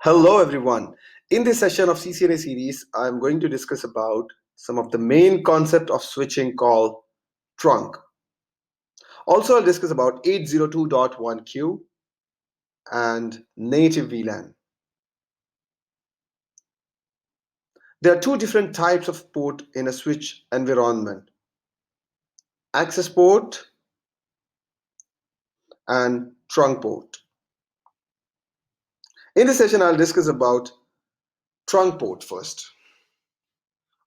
Hello everyone. In this session of CCNA series, I'm going to discuss about some of the main concept of switching called trunk. Also, I'll discuss about 802.1q and native VLAN. There are two different types of port in a switch environment: access port and trunk port. In this session, I'll discuss about trunk port first.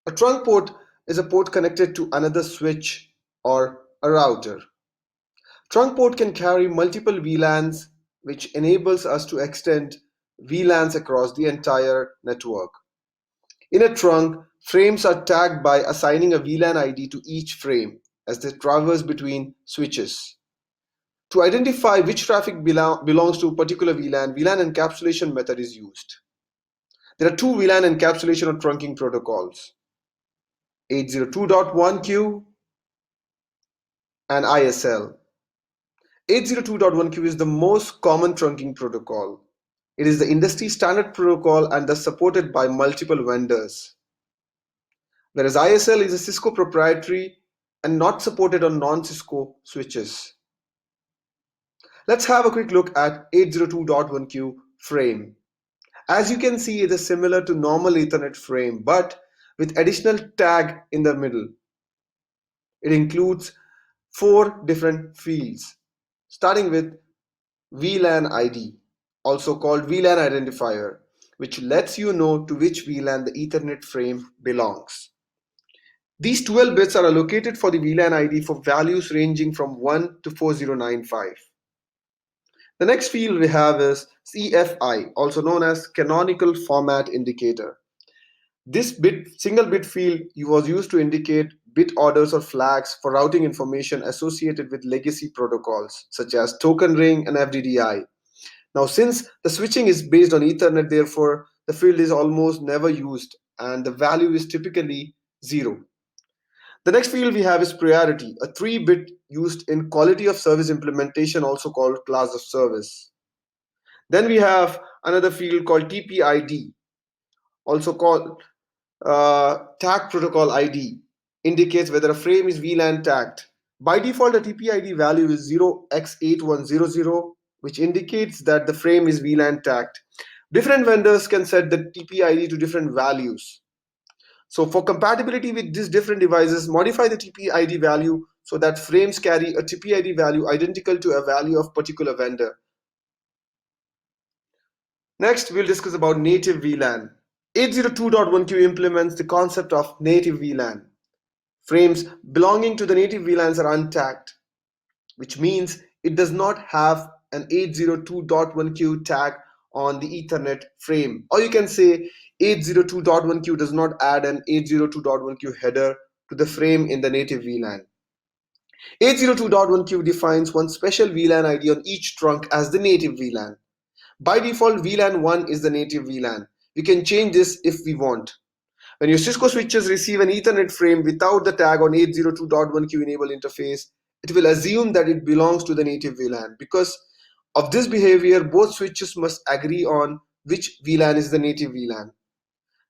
A trunk port is a port connected to another switch or a router. Trunk port can carry multiple VLANs, which enables us to extend VLANs across the entire network. In a trunk, frames are tagged by assigning a VLAN ID to each frame as they traverse between switches. To identify which traffic belongs to a particular VLAN, VLAN encapsulation method is used. There are two VLAN encapsulation or trunking protocols: 802.1q and ISL. 802.1q is the most common trunking protocol. It is the industry standard protocol and thus supported by multiple vendors. Whereas ISL is a Cisco proprietary and not supported on non-Cisco switches. Let's have a quick look at 802.1q frame. As you can see, it is similar to normal Ethernet frame, but with additional tag in the middle. It includes 4 different fields, starting with VLAN ID, also called VLAN identifier, which lets you know to which VLAN the Ethernet frame belongs. These 12 bits are allocated for the VLAN ID for values ranging from 1 to 4095. The next field we have is CFI, also known as Canonical Format Indicator. This single bit field was used to indicate bit orders or flags for routing information associated with legacy protocols such as token ring and FDDI. Now, since the switching is based on Ethernet, therefore the field is almost never used and the value is typically 0. The next field we have is priority, a 3-bit used in quality of service implementation, also called class of service. Then we have another field called TPID, also called tag protocol ID, indicates whether a frame is VLAN tagged. By default, the TPID value is 0x8100, which indicates that the frame is VLAN tagged. Different vendors can set the TPID to different values. So for compatibility with these different devices, modify the TPID value so that frames carry a TPID value identical to a value of particular vendor. Next, we'll discuss about native VLAN. 802.1q implements the concept of native VLAN. Frames belonging to the native VLANs are untagged, which means it does not have an 802.1q tag on the Ethernet frame. Or you can say 802.1q does not add an 802.1q header to the frame in the native VLAN. 802.1q defines one special VLAN ID on each trunk as the native VLAN. By default, VLAN 1 is the native VLAN. We can change this if we want. When your Cisco switches receive an Ethernet frame without the tag on 802.1q enable interface, it will assume that it belongs to the native VLAN. Because of this behavior, both switches must agree on which VLAN is the native VLAN.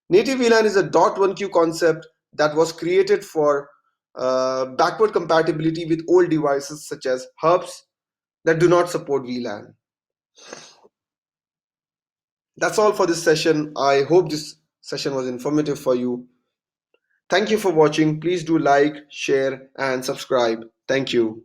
Native VLAN is a dot1q concept that was created for backward compatibility with old devices such as hubs that do not support VLAN. That's all for this session. I hope this session was informative for you. Thank you for watching. Please do like, share, and subscribe. Thank you.